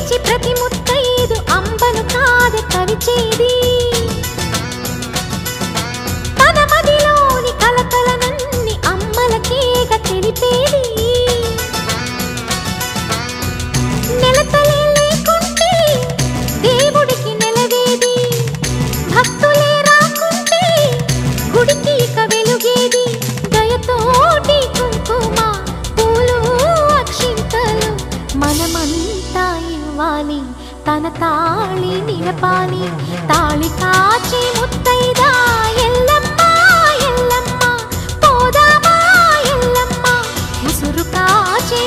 పిలిచి ప్రతి ముత్తైదు అంబను కాదు కవిచేది తన మదిలోని కలకలనన్ని అమ్మలకేగ తెలిపేది నెలతలే లేకుంటే దేవుడికి నెలవేది భక్తులే రాకుంటే గుడికి ఇక వెలుగేది దయతోటి కుంకుమ పూలు అక్షింతలు మనమంతా ఇవ్వాలి తన తాళి నిలపాలి తాళి కాచి ముత్తైదా ఎల్లమ్మ ఎల్లమ్మ పోదామా ఎల్లమ్మ ఉసురు కాచి